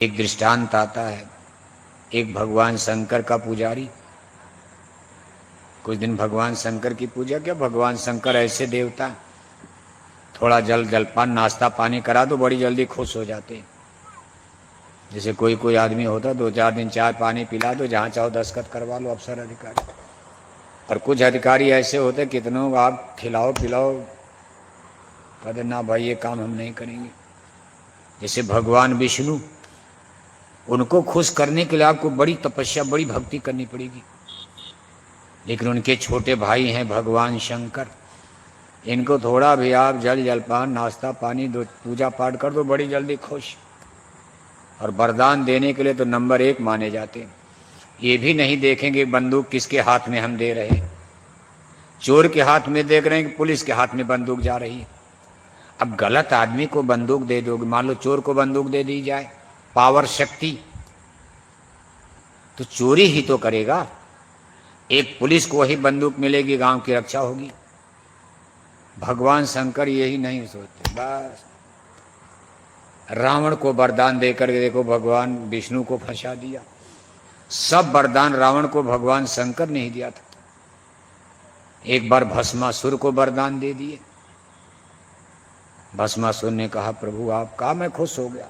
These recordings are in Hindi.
एक दृष्टांत आता है। एक भगवान शंकर का पुजारी, कुछ दिन भगवान शंकर की पूजा किया। भगवान शंकर ऐसे देवता, थोड़ा जलपान नाश्ता पानी करा दो बड़ी जल्दी खुश हो जाते। जैसे कोई कोई आदमी होता 2-4 दिन चाय पानी पिला दो, जहाँ चाहो दस्तखत करवा लो, अफसर अधिकारी। और कुछ अधिकारी ऐसे होते कितनों आप खिलाओ पिलाओ, कहते ना भाई ये काम हम नहीं करेंगे। जैसे भगवान विष्णु, उनको खुश करने के लिए आपको बड़ी तपस्या बड़ी भक्ति करनी पड़ेगी। लेकिन उनके छोटे भाई हैं भगवान शंकर, इनको थोड़ा भी आप जलपान नाश्ता पानी दो, पूजा पाठ कर दो, बड़ी जल्दी खुश। और वरदान देने के लिए तो नंबर 1 माने जाते हैं। ये भी नहीं देखेंगे बंदूक किसके हाथ में हम दे रहे हैं। चोर के हाथ में देख रहे हैं कि पुलिस के हाथ में बंदूक जा रही है। अब गलत आदमी को बंदूक दे दोगे, मान लो चोर को बंदूक दे दी जाए, पावर शक्ति, तो चोरी ही तो करेगा। एक पुलिस को वही बंदूक मिलेगी, गांव की रक्षा होगी। भगवान शंकर यही नहीं सोचते। बस रावण को वरदान देकर के देखो भगवान विष्णु को फंसा दिया। सब वरदान रावण को भगवान शंकर ने ही दिया था। एक बार भस्मासुर को वरदान दे दिए। भस्मासुर ने कहा प्रभु आपका, मैं खुश हो गया।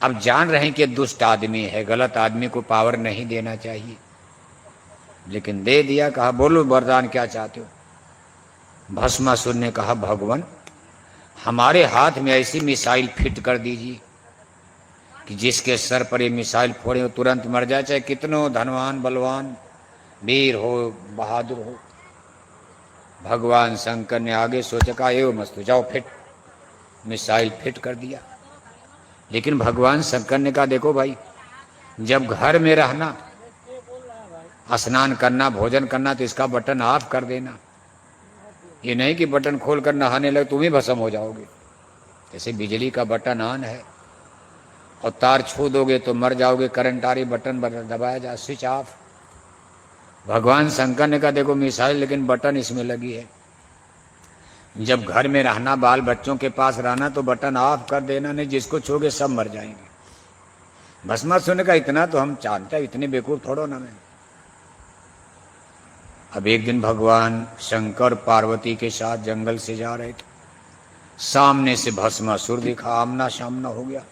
अब जान रहे हैं कि दुष्ट आदमी है, गलत आदमी को पावर नहीं देना चाहिए, लेकिन दे दिया। कहा बोलो वरदान क्या चाहते हो। भस्मासुर ने कहा भगवान हमारे हाथ में ऐसी मिसाइल फिट कर दीजिए कि जिसके सर पर ये मिसाइल फोड़े वो तुरंत मर जाए, चाहे कितनो धनवान बलवान वीर हो बहादुर हो। भगवान शंकर ने आगे सोचा, कहा एवं मस्त जाओ, फिट मिसाइल फिट कर दिया। लेकिन भगवान शंकर ने कहा देखो भाई, जब घर में रहना, स्नान करना, भोजन करना, तो इसका बटन ऑफ कर देना। ये नहीं कि बटन खोल कर नहाने लगे तुम ही भस्म हो जाओगे। जैसे बिजली का बटन ऑन है और तार छू दोगे तो मर जाओगे, करंट आ रही, बटन दबाया जा, स्विच ऑफ। भगवान शंकर ने कहा देखो मिसाइल, लेकिन बटन इसमें लगी है। जब घर में रहना, बाल बच्चों के पास रहना, तो बटन ऑफ कर देना, नहीं जिसको छूगे सब मर जाएंगे। भस्मासुर ने कहा इतना तो हम जानते, इतने बेवकूफ थोड़ो ना मैं। अब एक दिन भगवान शंकर पार्वती के साथ जंगल से जा रहे थे। सामने से भस्मासुर दिखा, आमना सामना हो गया।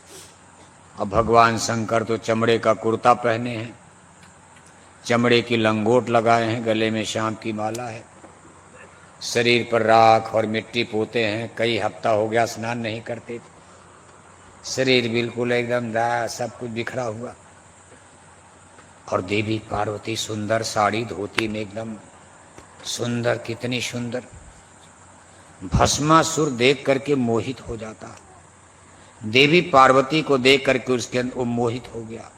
अब भगवान शंकर तो चमड़े का कुर्ता पहने हैं, चमड़े की लंगोट लगाए हैं, गले में सांप की माला है, शरीर पर राख और मिट्टी पोते हैं। कई हफ्ता हो गया स्नान नहीं करते थे, शरीर बिल्कुल एकदम सब कुछ बिखरा हुआ। और देवी पार्वती सुंदर साड़ी धोती में एकदम सुंदर, कितनी सुंदर। भस्मासुर देख करके मोहित हो जाता, देवी पार्वती को देख करके उसके अंदर वो मोहित हो गया।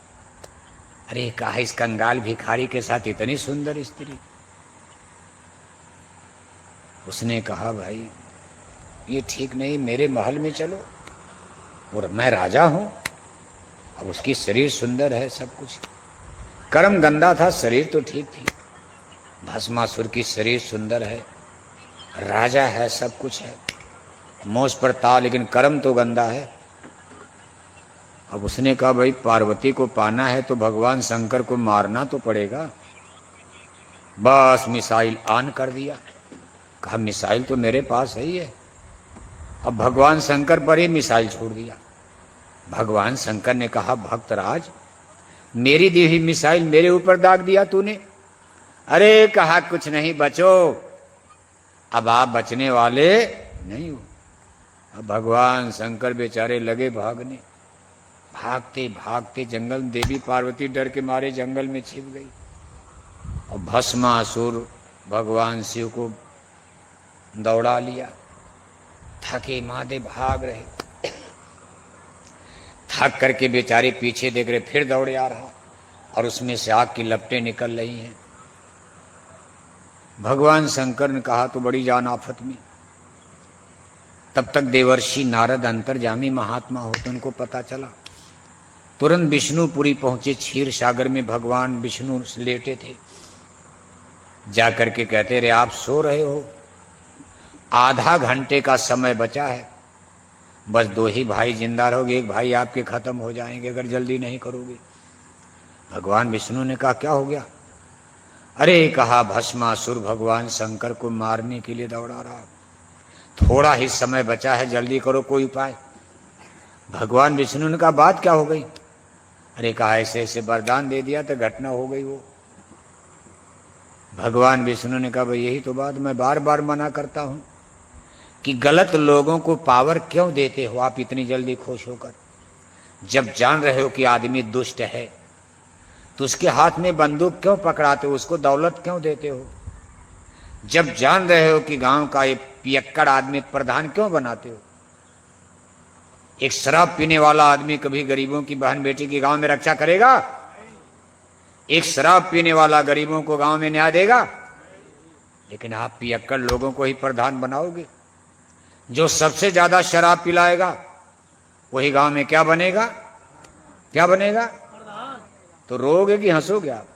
अरे कहा इस कंगाल भिखारी के साथ इतनी सुंदर स्त्री। उसने कहा भाई ये ठीक नहीं, मेरे महल में चलो, और मैं राजा हूं। अब उसकी शरीर सुंदर है, सब कुछ, कर्म गंदा था, शरीर तो ठीक थी। भस्मासुर की शरीर सुंदर है, राजा है, सब कुछ है, मोश पर था, लेकिन कर्म तो गंदा है। अब उसने कहा भाई पार्वती को पाना है तो भगवान शंकर को मारना तो पड़ेगा। बस मिसाइल ऑन कर दिया। कहा मिसाइल तो मेरे पास है ही है। अब भगवान शंकर पर ही मिसाइल छोड़ दिया। भगवान शंकर ने कहा भक्तराज मेरी दी हुई मिसाइल मेरे ऊपर दाग दिया तूने। अरे कहा कुछ नहीं, बचो। अब आप बचने वाले नहीं हो। अब भगवान शंकर बेचारे लगे भागने, भागते भागते जंगल, देवी पार्वती डर के मारे जंगल में छिप गई। और भस्मासुर भगवान शिव को दौड़ा लिया। थके मादे भाग रहे, थक करके बेचारे पीछे देख रहे, फिर दौड़े आ रहा, और उसमें से आग की लपटें निकल रही हैं। भगवान शंकर ने कहा तो बड़ी जान आफत में। तब तक देवर्षि नारद अंतर्जामी महात्मा होते, उनको पता चला। तुरंत विष्णुपुरी पहुंचे। क्षीर सागर में भगवान विष्णु लेटे थे। जाकर के कहते रहे आप सो रहे हो, आधा घंटे का समय बचा है, बस 2 ही भाई जिंदा रहोगे, एक भाई आपके खत्म हो जाएंगे अगर जल्दी नहीं करोगे। भगवान विष्णु ने कहा क्या हो गया? अरे कहा भस्मासुर भगवान शंकर को मारने के लिए दौड़ा रहा, थोड़ा ही समय बचा है, जल्दी करो कोई उपाय। भगवान विष्णु ने कहा बात क्या हो गई? अरे कहा ऐसे ऐसे वरदान दे दिया तो घटना हो गई वो। भगवान विष्णु ने कहा भाई यही तो बात मैं बार बार मना करता हूं कि गलत लोगों को पावर क्यों देते हो आप इतनी जल्दी खुश होकर। जब जान रहे हो कि आदमी दुष्ट है तो उसके हाथ में बंदूक क्यों पकड़ाते हो, उसको दौलत क्यों देते हो। जब जान रहे हो कि गांव का एक पियक्कड़ आदमी प्रधान क्यों बनाते हो। एक शराब पीने वाला आदमी कभी गरीबों की बहन बेटी की गांव में रक्षा करेगा? एक शराब पीने वाला गरीबों को गांव में न्याय देगा? लेकिन आप पियक्कड़ लोगों को ही प्रधान बनाओगे। जो सबसे ज्यादा शराब पिलाएगा वही गांव में क्या बनेगा? क्या बनेगा? तो रोगे कि हंसोगे आप?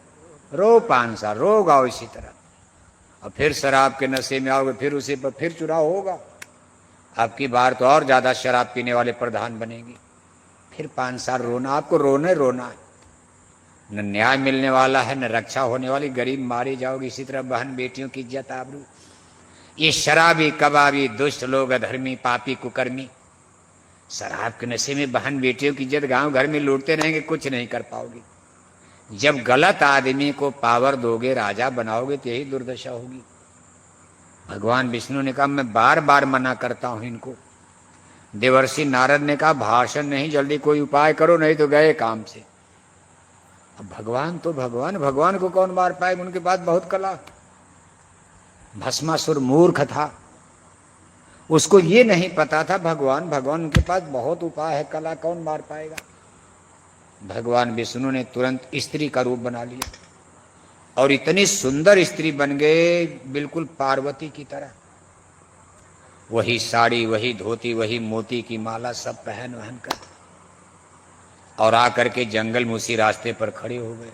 रो 5 साल रो गाओ इसी तरह, और फिर शराब के नशे में आओगे, फिर उसी पर फिर चुनाव होगा। आपकी बार तो और ज्यादा शराब पीने वाले प्रधान बनेंगे, फिर 5 साल रोना। आपको रोना रोना है, न न्याय मिलने वाला है न रक्षा होने वाली, गरीब मारे जाओगे। इसी तरह बहन बेटियों की इज्जत आबरू, ये शराबी कबाबी दुष्ट लोग अधर्मी पापी कुकर्मी शराब के नशे में बहन बेटियों की इज्जत गांव घर में लूटते रहेंगे, कुछ नहीं कर पाओगे। जब गलत आदमी को पावर दोगे, राजा बनाओगे, तो यही दुर्दशा होगी। भगवान विष्णु ने कहा मैं बार बार मना करता हूं इनको। देवर्षि नारद ने कहा भाषण नहीं, जल्दी कोई उपाय करो नहीं तो गए काम से। अब भगवान तो भगवान, भगवान को कौन मार पाएगा, उनके पास बहुत कला। भस्मासुर मूर्ख था, उसको ये नहीं पता था भगवान उनके पास बहुत उपाय है, कला कौन मार पाएगा। भगवान विष्णु ने तुरंत स्त्री का रूप बना लिया और इतनी सुंदर स्त्री बन गए, बिल्कुल पार्वती की तरह। वही साड़ी, वही धोती, वही मोती की माला सब पहन वहन कर, और आकर के जंगल में उसी रास्ते पर खड़े हो गए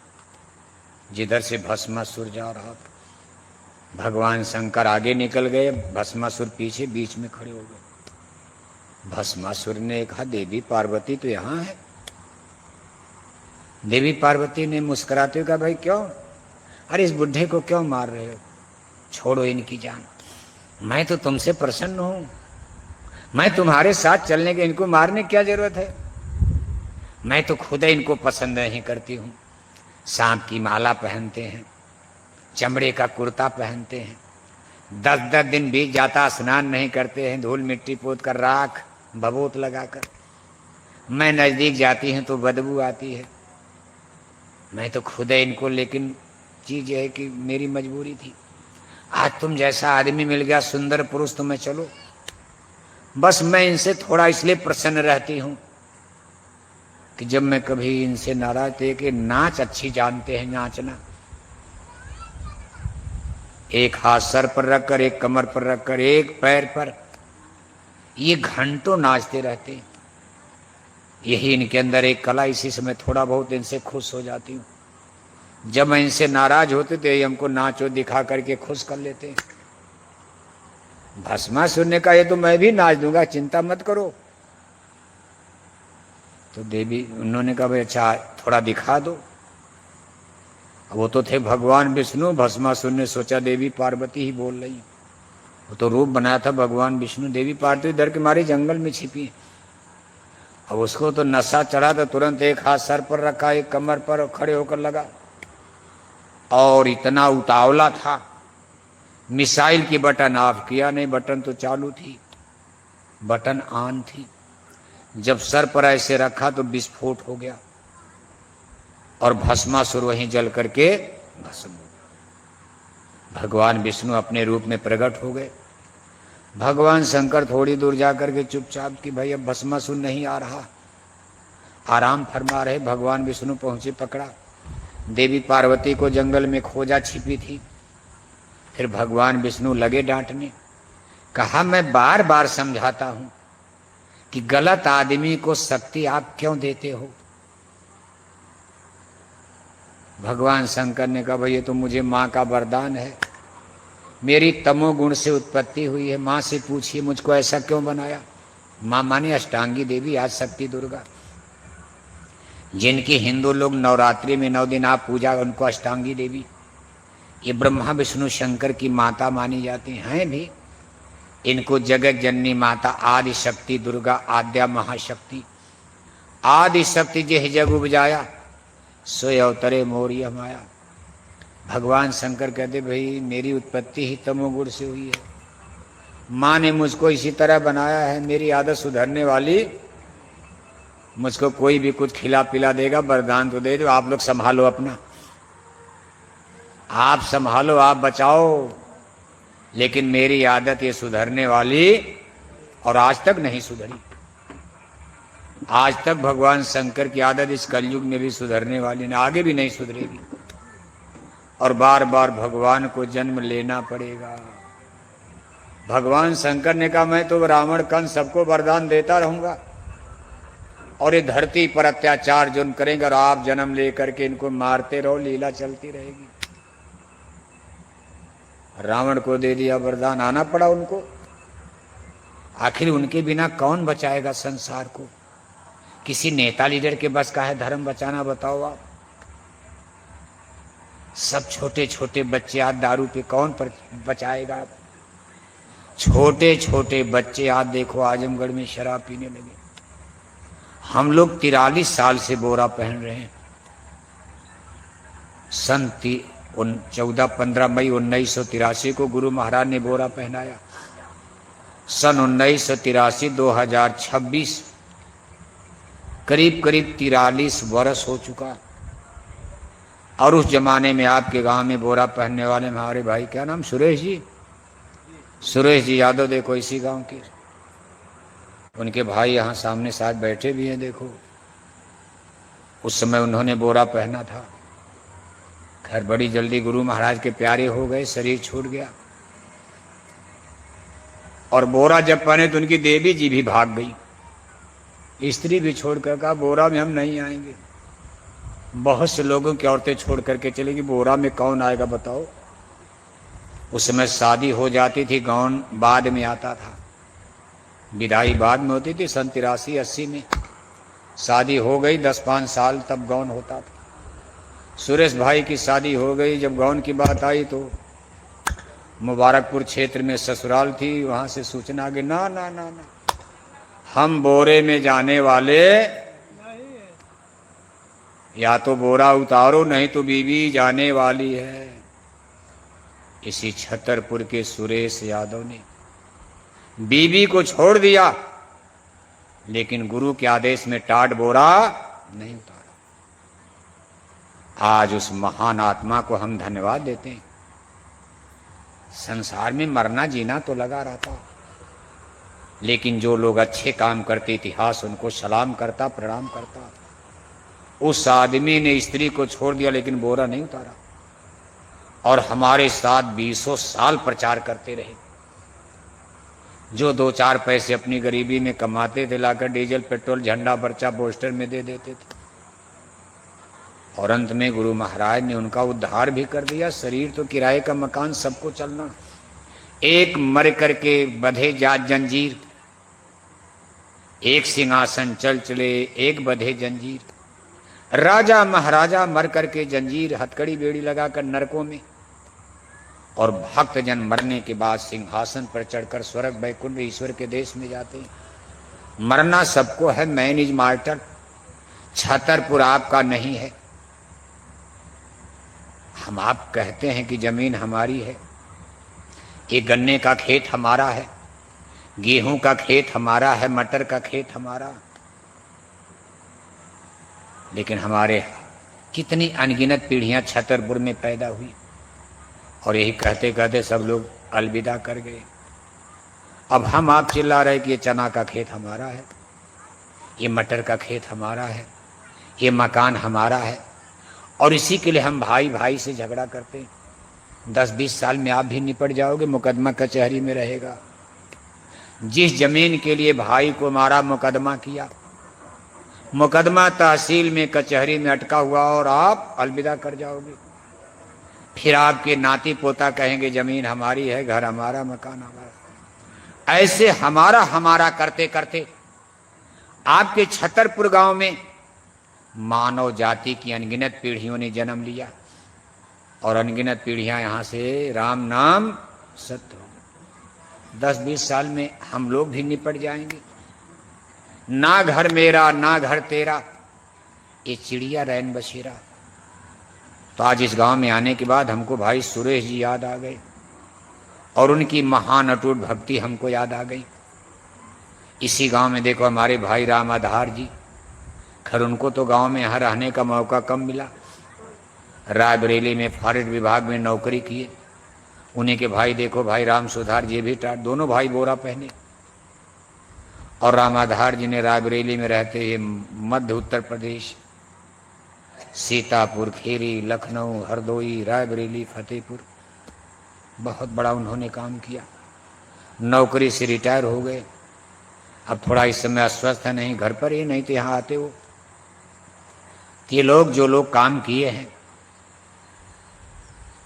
जिधर से भस्मासुर जा रहा था। भगवान शंकर आगे निकल गए, भस्मासुर पीछे बीच में खड़े हो गए। भस्मासुर ने कहा देवी पार्वती तो यहाँ है। देवी पार्वती ने मुस्कुराते हुए कहा भाई क्यों? अरे इस बुढ़े को क्यों मार रहे हो, छोड़ो इनकी जान, मैं तो तुमसे प्रसन्न हूं, मैं तुम्हारे साथ चलने के, इनको मारने की क्या जरूरत है, मैं तो खुद इनको पसंद नहीं करती हूं। सांप की माला पहनते हैं, चमड़े का कुर्ता पहनते हैं, 10-10 दिन बीत जाता स्नान नहीं करते हैं, धूल मिट्टी पोत कर राख भभूत लगाकर। मैं नजदीक जाती हूं तो बदबू आती है, मैं तो खुद है इनको, लेकिन चीज है कि मेरी मजबूरी थी। आज तुम जैसा आदमी मिल गया, सुंदर पुरुष, तो मैं चलो, बस मैं इनसे थोड़ा इसलिए प्रसन्न रहती हूं कि जब मैं कभी इनसे नाराज थे कि नाच अच्छी जानते हैं नाचना। एक हाथ सर पर रखकर, एक कमर पर रखकर, एक पैर पर, ये घंटों नाचते रहते। यही इनके अंदर एक कला, इसी से मैं थोड़ा बहुत इनसे खुश हो जाती हूँ। जब मैं इनसे नाराज होते तो ये हमको नाचो दिखा करके खुश कर लेते। भस्मासुर ने कहा ये तो मैं भी नाच दूंगा, चिंता मत करो। तो देवी, उन्होंने कहा भाई अच्छा थोड़ा दिखा दो। वो तो थे भगवान विष्णु, भस्मासुर ने सोचा देवी पार्वती ही बोल रही। वो तो रूप बनाया था भगवान विष्णु, देवी पार्वती डर के मारे जंगल में छिपी। अब उसको तो नशा चढ़ा, तो तुरंत एक हाथ सर पर रखा, एक कमर पर खड़े होकर लगा, और इतना उतावला था, मिसाइल की बटन ऑफ किया नहीं, बटन तो चालू थी, बटन ऑन थी। जब सर पर ऐसे रखा तो विस्फोट हो गया और भस्मासुर वहीं जल करके भस्म हो गया। भगवान विष्णु अपने रूप में प्रकट हो गए। भगवान शंकर थोड़ी दूर जाकर के चुपचाप कि भाई अब भस्मासुर नहीं आ रहा, आराम फरमा रहे। भगवान विष्णु पहुंचे, पकड़ा, देवी पार्वती को जंगल में खोजा, छिपी थी। फिर भगवान विष्णु लगे डांटने, कहा मैं बार बार समझाता हूं कि गलत आदमी को शक्ति आप क्यों देते हो। भगवान शंकर ने कहा भाई ये तो मुझे माँ का वरदान है, मेरी तमोगुण से उत्पत्ति हुई है, माँ से पूछिए मुझको ऐसा क्यों बनाया। माँ माने अष्टांगी देवी, आज शक्ति दुर्गा, जिनकी हिंदू लोग नवरात्रि में 9 दिन आप पूजा, उनको अष्टांगी देवी, ये ब्रह्मा विष्णु शंकर की माता मानी जाती हैं भी। इनको जगत जननी माता आदि शक्ति दुर्गा, आद्या महाशक्ति, आदि शक्ति जेह जग उपजाया, सोय अवतरे मोरिय माया। भगवान शंकर कहते भाई मेरी उत्पत्ति ही तमोगुण से हुई है, माँ ने मुझको इसी तरह बनाया है, मेरी आदत सुधरने वाली, मुझको कोई भी कुछ खिला पिला देगा, वरदान तो दे दो, आप लोग संभालो अपना, आप संभालो, आप बचाओ, लेकिन मेरी आदत ये सुधरने वाली, और आज तक नहीं सुधरी। आज तक भगवान शंकर की आदत इस कलयुग में भी सुधरने वाली नहीं, आगे भी नहीं सुधरेगी, और बार बार भगवान को जन्म लेना पड़ेगा। भगवान शंकर ने कहा मैं तो रावण कंस सबको वरदान देता रहूंगा, और ये धरती पर अत्याचार जो करेंगे और आप जन्म लेकर के इनको मारते रहो, लीला चलती रहेगी। रावण को दे दिया वरदान, आना पड़ा उनको। आखिर उनके बिना कौन बचाएगा संसार को? किसी नेता लीडर के बस का है धर्म बचाना? बताओ आप। सब छोटे छोटे बच्चे आज दारू पे कौन पर बचाएगा आप? छोटे छोटे बच्चे आज देखो आजमगढ़ में शराब पीने लगे। हम लोग 43 साल से बोरा पहन रहे हैं। सन 15 मई 1983 को गुरु महाराज ने बोरा पहनाया। सन 1983 2026 करीब करीब 43 वर्ष हो चुका। और उस जमाने में आपके गांव में बोरा पहनने वाले हमारे भाई, क्या नाम, सुरेश जी, सुरेश जी यादव, देखो इसी गांव के, उनके भाई यहाँ सामने साथ बैठे भी हैं, देखो उस समय उन्होंने बोरा पहना था। खैर बड़ी जल्दी गुरु महाराज के प्यारे हो गए, शरीर छूट गया, और बोरा जब पहने तो उनकी देवी जी भी भाग गई। स्त्री भी छोड़कर कहा बोरा में हम नहीं आएंगे। बहुत से लोगों की औरतें छोड़ करके चलेगी, बोरा में कौन आएगा बताओ। उस समय शादी हो जाती थी, गौन बाद में आता था, विदाई बाद में होती थी। सन 83-80 में शादी हो गई, 10-5 साल तब गौन होता था। सुरेश भाई की शादी हो गई, जब गौन की बात आई तो मुबारकपुर क्षेत्र में ससुराल थी, वहां से सूचना आ गई, ना ना ना ना, हम बोरे में जाने वाले, या तो बोरा उतारो नहीं तो बीवी जाने वाली है। इसी छतरपुर के सुरेश यादव ने बीवी को छोड़ दिया, लेकिन गुरु के आदेश में टाट बोरा नहीं उतारा। आज उस महान आत्मा को हम धन्यवाद देते हैं। संसार में मरना जीना तो लगा रहता, लेकिन जो लोग अच्छे काम करते, इतिहास उनको सलाम करता, प्रणाम करता। उस आदमी ने स्त्री को छोड़ दिया लेकिन बोरा नहीं उतारा, और हमारे साथ 20 साल प्रचार करते रहे। जो 2-4 पैसे अपनी गरीबी में कमाते थे, लाकर डीजल पेट्रोल झंडा पर्चा पोस्टर में दे देते थे, और अंत में गुरु महाराज ने उनका उद्धार भी कर दिया। शरीर तो किराए का मकान, सबको चलना। एक मर करके बंधे जात जंजीर, एक सिंहासन चल चले, एक बंधे जंजीर। राजा महाराजा मर करके जंजीर हथकड़ी बेड़ी लगाकर नरकों में, और भक्त जन मरने के बाद सिंहासन पर चढ़कर स्वर्ग वैकुंठ ईश्वर के देश में जाते हैं। मरना सबको है, मैन इज मार्टर। छतरपुर आपका नहीं है। हम आप कहते हैं कि जमीन हमारी है, ये गन्ने का खेत हमारा है, गेहूं का खेत हमारा है, मटर का खेत हमारा, लेकिन हमारे कितनी अनगिनत पीढ़ियां छतरपुर में पैदा हुई, और यही कहते कहते सब लोग अलविदा कर गए। अब हम आप चिल्ला रहे कि ये चना का खेत हमारा है, ये मटर का खेत हमारा है, ये मकान हमारा है, और इसी के लिए हम भाई भाई से झगड़ा करते हैं। 10-20 साल में आप भी निपट जाओगे, मुकदमा कचहरी में रहेगा। जिस जमीन के लिए भाई को मारा, मुकदमा किया, मुकदमा तहसील में कचहरी में अटका हुआ, और आप अलविदा कर जाओगे। फिर आपके नाती पोता कहेंगे जमीन हमारी है, घर हमारा, मकान हमारा। ऐसे हमारा हमारा करते करते आपके छतरपुर गांव में मानव जाति की अनगिनत पीढ़ियों ने जन्म लिया और अनगिनत पीढ़ियां यहां से राम नाम सत्य हो गए। 10-20 साल में हम लोग भी निपट जाएंगे। ना घर मेरा ना घर तेरा, ये चिड़िया रैन बसेरा। तो आज इस गांव में आने के बाद हमको भाई सुरेश जी याद आ गए और उनकी महान अटूट भक्ति हमको याद आ गई। इसी गांव में देखो हमारे भाई राम आधार जी, खैर उनको तो गांव में यहाँ रहने का मौका कम मिला, रायबरेली में फॉरेस्ट विभाग में नौकरी किए। उन्हीं के भाई देखो भाई राम सुधार जी भी टाट, दोनों भाई बोरा पहने। और राम आधार जी ने रायबरेली में रहते हुए मध्य उत्तर प्रदेश, सीतापुर, खेरी, लखनऊ, हरदोई, रायबरेली, फतेहपुर, बहुत बड़ा उन्होंने काम किया। नौकरी से रिटायर हो गए। अब थोड़ा इस समय अस्वस्थ है, नहीं घर पर ही, नहीं तो यहाँ आते हो। ये लोग जो लोग काम किए हैं,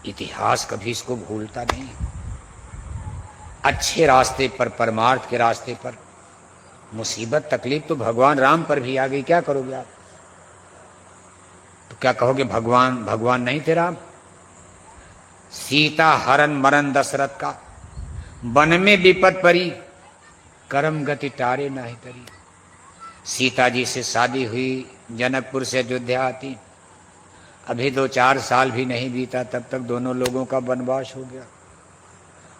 इतिहास कभी इसको भूलता नहीं। अच्छे रास्ते पर, परमार्थ के रास्ते पर मुसीबत तकलीफ तो भगवान राम पर भी आ गई, क्या करोगे आप? तो क्या कहोगे भगवान भगवान नहीं थे राम? सीता हरण मरण दशरथ का, वन में विपद परी, करम गति टारे नाही तरी। सीता जी से शादी हुई, जनकपुर से अयोध्या आती, अभी 2-4 साल भी नहीं बीता तब तक दोनों लोगों का वनवास हो गया।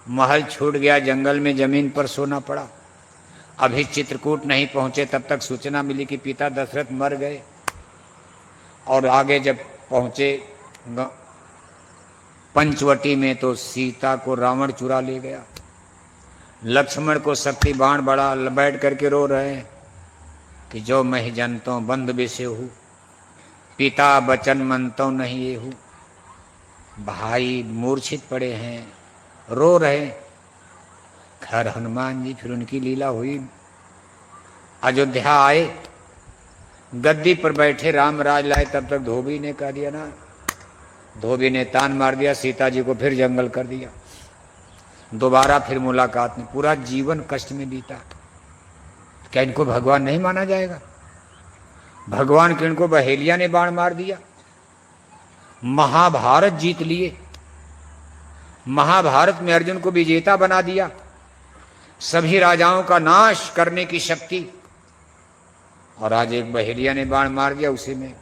महल छूट गया, जंगल में जमीन पर सोना पड़ा। अभी चित्रकूट नहीं पहुंचे तब तक सूचना मिली कि पिता दशरथ मर गए। और आगे जब पहुंचे पंचवटी में तो सीता को रावण चुरा ले गया। लक्ष्मण को शक्ति बाण बड़ा, बैठ करके रो रहे हैं कि जो मैं जनतो बंद बेसे हूँ, पिता बचन मनतो नहीं ये हूँ। भाई मूर्छित पड़े हैं, रो रहे। खैर हनुमान जी फिर उनकी लीला हुई, अयोध्या आए, गद्दी पर बैठे राम राज लाए। तब तक धोबी ने कह दिया ना, धोबी ने तान मार दिया, सीता जी को फिर जंगल कर दिया। दोबारा फिर मुलाकात में, पूरा जीवन कष्ट में बीता। क्या इनको भगवान नहीं माना जाएगा? भगवान के इनको बहेलिया ने बाण मार दिया। महाभारत जीत लिए, महाभारत में अर्जुन को विजेता बना दिया, सभी राजाओं का नाश करने की शक्ति। और आज एक बहेलिया ने बाण मार दिया, उसी में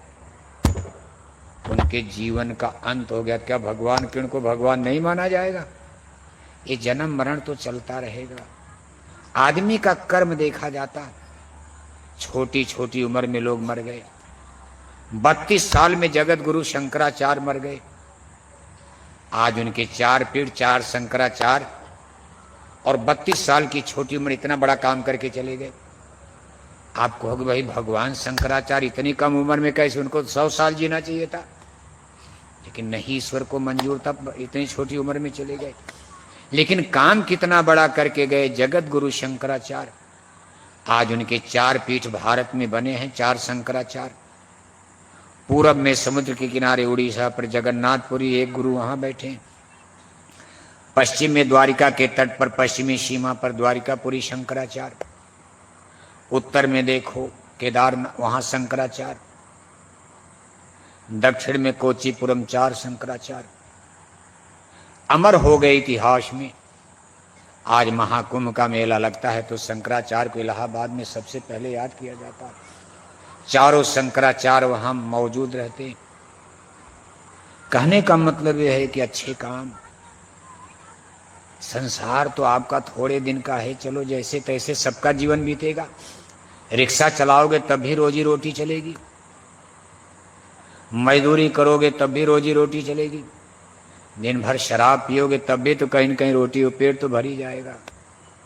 उनके जीवन का अंत हो गया। क्या भगवान के इनको भगवान नहीं माना जाएगा? ये जन्म मरण तो चलता रहेगा। आदमी का कर्म देखा जाता। छोटी छोटी उम्र में लोग मर गए। 32 साल में जगत गुरु शंकराचार्य मर गए। आज उनके 4 पीढ़ 4 शंकराचार्य, और 32 साल की छोटी उम्र इतना बड़ा काम करके चले गए। आप कहोगे भाई भगवान शंकराचार्य इतनी कम उम्र में कैसे, उनको 100 साल जीना चाहिए था। लेकिन नहीं, ईश्वर को मंजूर था, इतनी छोटी उम्र में चले गए। लेकिन काम कितना बड़ा करके गए जगत गुरु शंकराचार्य। आज उनके 4 पीठ भारत में बने हैं, 4 शंकराचार्य। पूरब में समुद्र के किनारे उड़ीसा पर जगन्नाथपुरी एक गुरु वहां बैठे हैं। पश्चिम में द्वारिका के तट पर पश्चिमी सीमा पर द्वारिकापुरी शंकराचार्य। उत्तर में देखो केदारनाथ, वहां शंकराचार्य। दक्षिण में कोचीपुरम 4 शंकराचार्य। अमर हो गए इतिहास में। आज महाकुंभ का मेला लगता है तो शंकराचार्य को इलाहाबाद में सबसे पहले याद किया जाता है। चारों शंकराचार्य वहां मौजूद रहते। कहने का मतलब यह है कि अच्छे काम, संसार तो आपका थोड़े दिन का है, चलो जैसे तैसे सबका जीवन बीतेगा। रिक्शा चलाओगे तब भी रोजी रोटी चलेगी, मजदूरी करोगे तब भी रोजी रोटी चलेगी, दिन भर शराब पियोगे तब भी तो कहीं न कहीं रोटी और पेट तो भर ही जाएगा।